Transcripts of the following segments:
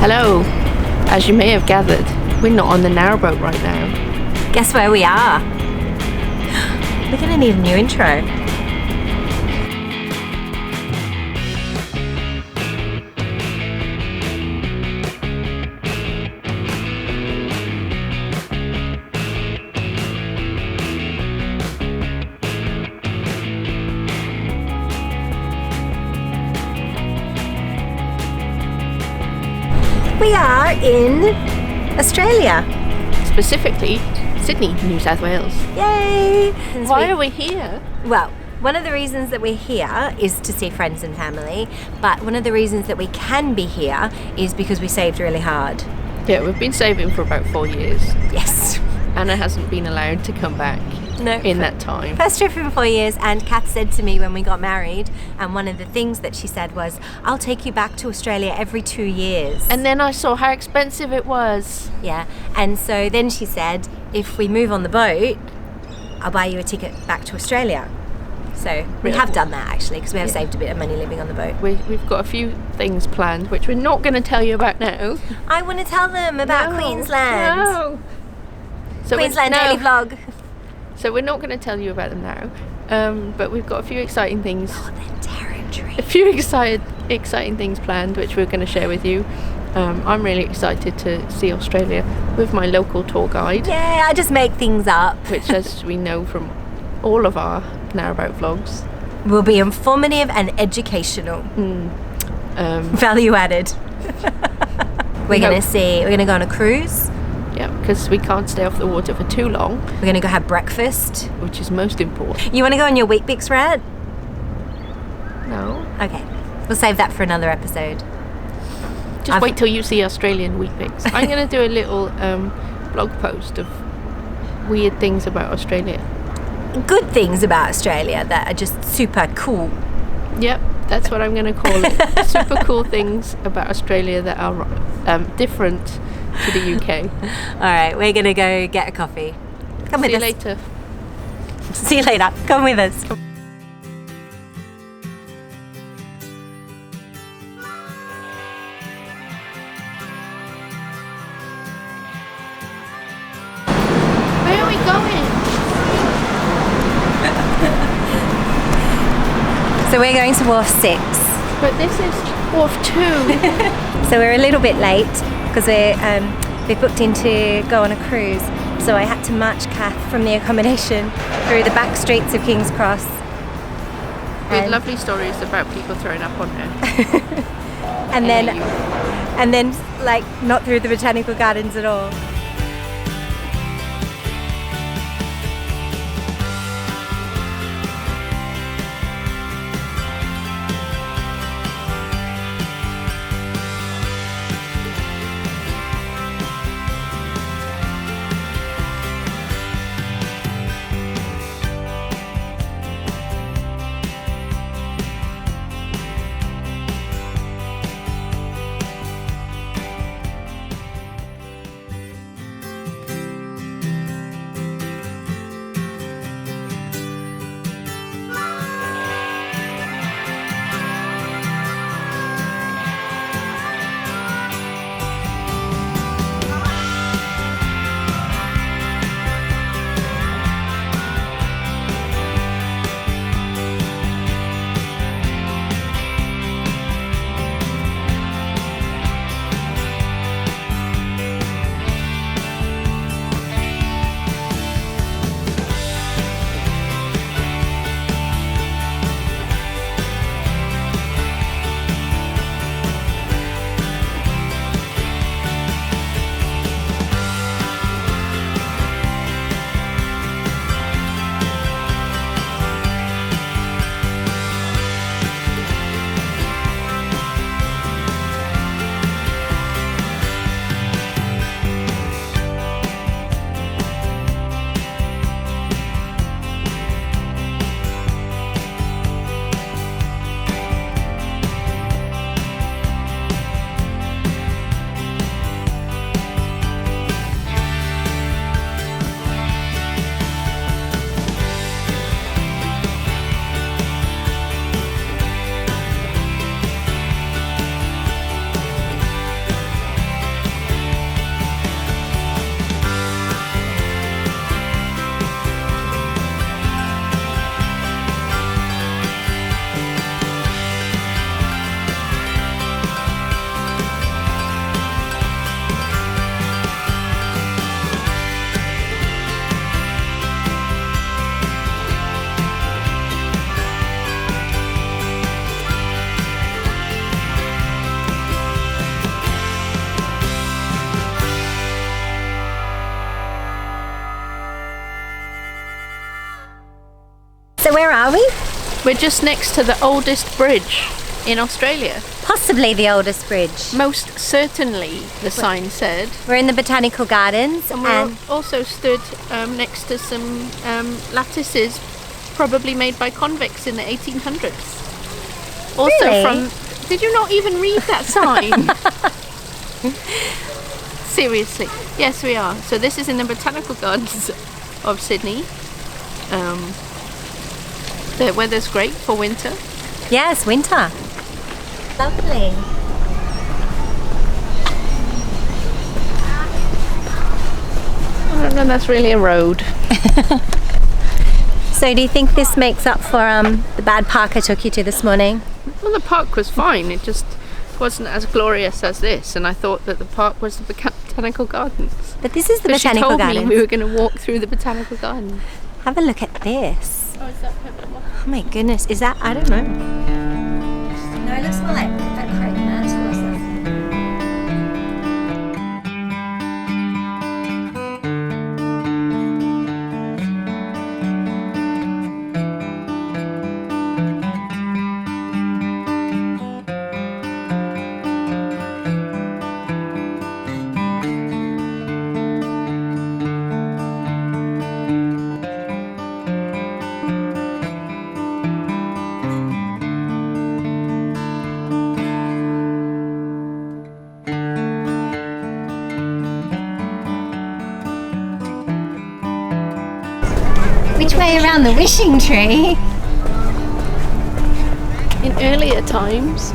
Hello. As you may have gathered, we're not on the Narrowboat right now. Guess where we are? We're gonna need a new intro. We are in Australia. Specifically, Sydney, New South Wales. Yay! Why are we here? Well, one of the reasons that we're here is to see friends and family, but one of the reasons that we can be here is because we saved really hard. Yeah, we've been saving for about 4 years. Yes. Anna hasn't been allowed to come back in that time. First trip in 4 years, and Kath said to me when we got married, and one of the things that she said was, I'll take you back to Australia every 2 years. And then I saw how expensive it was. Yeah, and so then she said, if we move on the boat, I'll buy you a ticket back to Australia. So we have done that actually, because we have saved a bit of money living on the boat. We've got a few things planned, which we're not going to tell you about now. I want to tell them about Queensland. No. So Queensland daily vlog. So we're not going to tell you about them now, but we've got a few exciting things. Northern Territory. A few exciting things planned, which we're going to share with you. I'm really excited to see Australia with my local tour guide. Yeah, I just make things up. Which, as we know from all of our Narrowboat vlogs, will be informative and educational. Value added. We're going to go on a cruise. Yeah, because we can't stay off the water for too long. We're going to go have breakfast. Which is most important. You want to go on your Weet-Bix rant? No. Okay. We'll save that for another episode. Just wait till you see Australian Weet-Bix. I'm going to do a little blog post of weird things about Australia. Good things about Australia that are just super cool. Yep, that's what I'm going to call it. Super cool things about Australia that are different to the UK. Alright, we're going to go get a coffee. Come with us. See you later. See you later. Come with us. Where are we going? So we're going to Wharf 6. But this is Wharf 2. So we're a little bit late because we've booked in to go on a cruise. So I had to march Kath from the accommodation through the back streets of King's Cross. With lovely stories about people throwing up on her. and then like not through the Botanical Gardens at all. We're just next to the oldest bridge in Australia. Possibly the oldest bridge. Most certainly, the sign said. We're in the Botanical Gardens, And we're also stood next to some lattices probably made by convicts in the 1800s. Also Really? from... Did you not even read that sign? Seriously. Yes, we are. So this is in the Botanical Gardens of Sydney. The weather's great for winter. Yes, winter. Lovely. I don't know, that's really a road. So do you think this makes up for the bad park I took you to this morning? Well, the park was fine. It just wasn't as glorious as this, and I thought that the park was the Botanical Gardens. But this is the She Botanical told Gardens. me we were going to walk through the Botanical Gardens. Have a look at this. Oh, is that peppermint? Oh my goodness, is that? I don't know. No, it looks more like a crepe mantle or something. Which way around the wishing tree? In earlier times,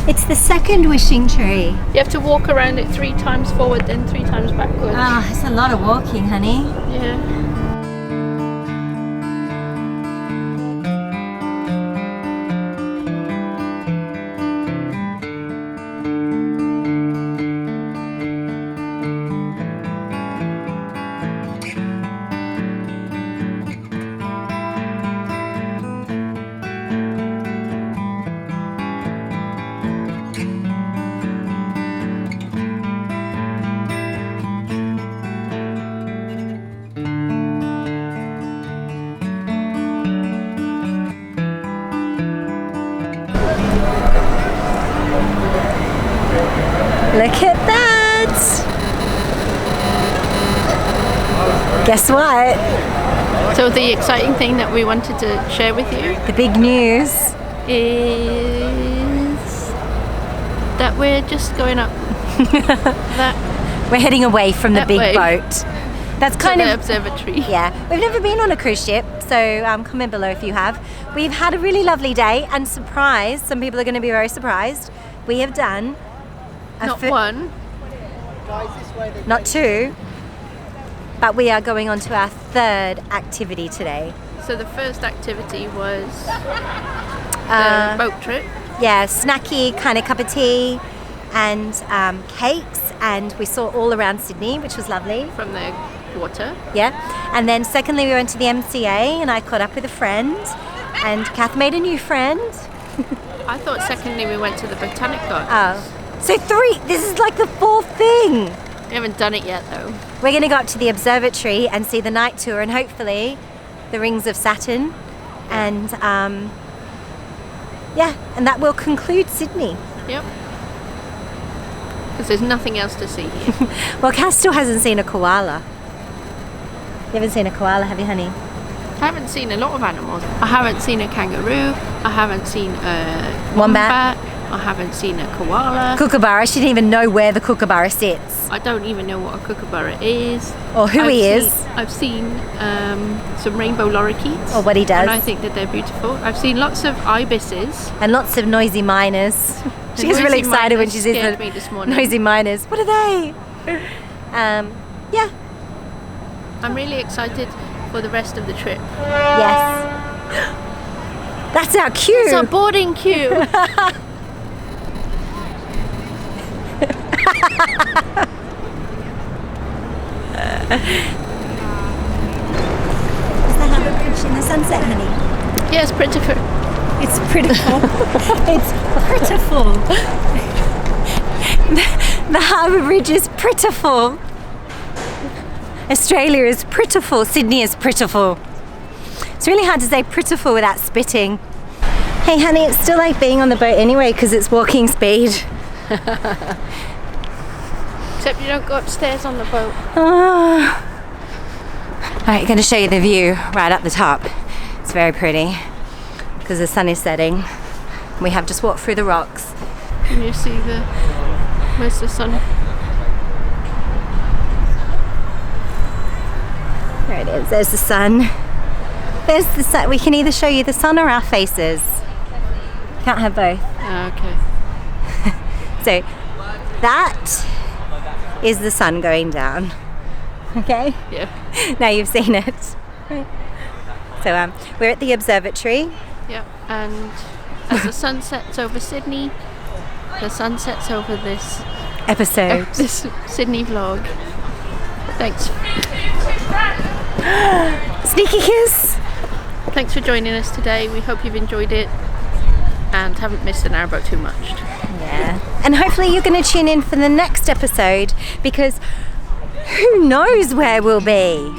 It's the second wishing tree. you have to walk around it 3 times forward, then 3 times backward. Ah, it's a lot of walking, honey. Yeah. Look at that! Guess what? So the exciting thing that we wanted to share with you The big news. is that we're just going up that We're heading away from the That big way. boat. That's to kind the of... observatory. Yeah, we've never been on a cruise ship, so comment below if you have. We've had a really lovely day, and surprise, some people are going to be very surprised, we have done Not one. not 2, but we are going on to our 3rd activity today. So the first activity was Uh, the boat trip. Yeah, snacky kind of cup of tea and cakes, and we saw all around Sydney, which was lovely. From the water. Yeah, and then secondly we went to the MCA and I caught up with a friend, and Kath made a new friend. I thought secondly we went to the Botanical. Oh, so 3, this is like the 4th thing. We haven't done it yet though. We're going to go up to the observatory and see the night tour and hopefully the rings of Saturn, and yeah, and that will conclude Sydney. Yep. Because there's nothing else to see here. Well, Kath still hasn't seen a koala. You haven't seen a koala, have you, honey? I haven't seen a lot of animals. I haven't seen a kangaroo. I haven't seen a Wombat. I haven't seen a koala. Kookaburra, she didn't even know where the kookaburra sits I don't even know what a kookaburra is. or who he is I've seen some rainbow lorikeets. or what he does, And I think that they're beautiful. I've seen lots of ibises. and lots of noisy miners. She gets Noisy really excited when miners she sees scared the me this morning. noisy miners. What are they? Yeah, I'm really excited for the rest of the trip. yes. That's our cue. It's our boarding queue. Is the harbour bridge in the sunset, honey? Yes, Principal. It's prettiful. It's prettiful. The harbour bridge is prettiful. Australia is prettiful. Sydney is prettiful. It's really hard to say pitiful without spitting. Hey honey, it's still like being on the boat anyway because it's walking speed. Except you don't go upstairs on the boat. Oh. Alright, going to show you the view right up the top. It's very pretty because the sun is setting. We have just walked through the rocks. Can you see where's the sun? There it is, there's the sun. There's the sun. We can either show you the sun or our faces. Can't have both. Okay. So that is the sun going down. Okay? Yeah. Now you've seen it. So we're at the observatory. Yeah, and as the sun sets over Sydney, the sun sets over this Episode. this Sydney vlog. Thanks. Sneaky kiss. Thanks for joining us today. We hope you've enjoyed it and haven't missed the Narrowboat too much. Yeah. And hopefully you're going to tune in for the next episode because who knows where we'll be.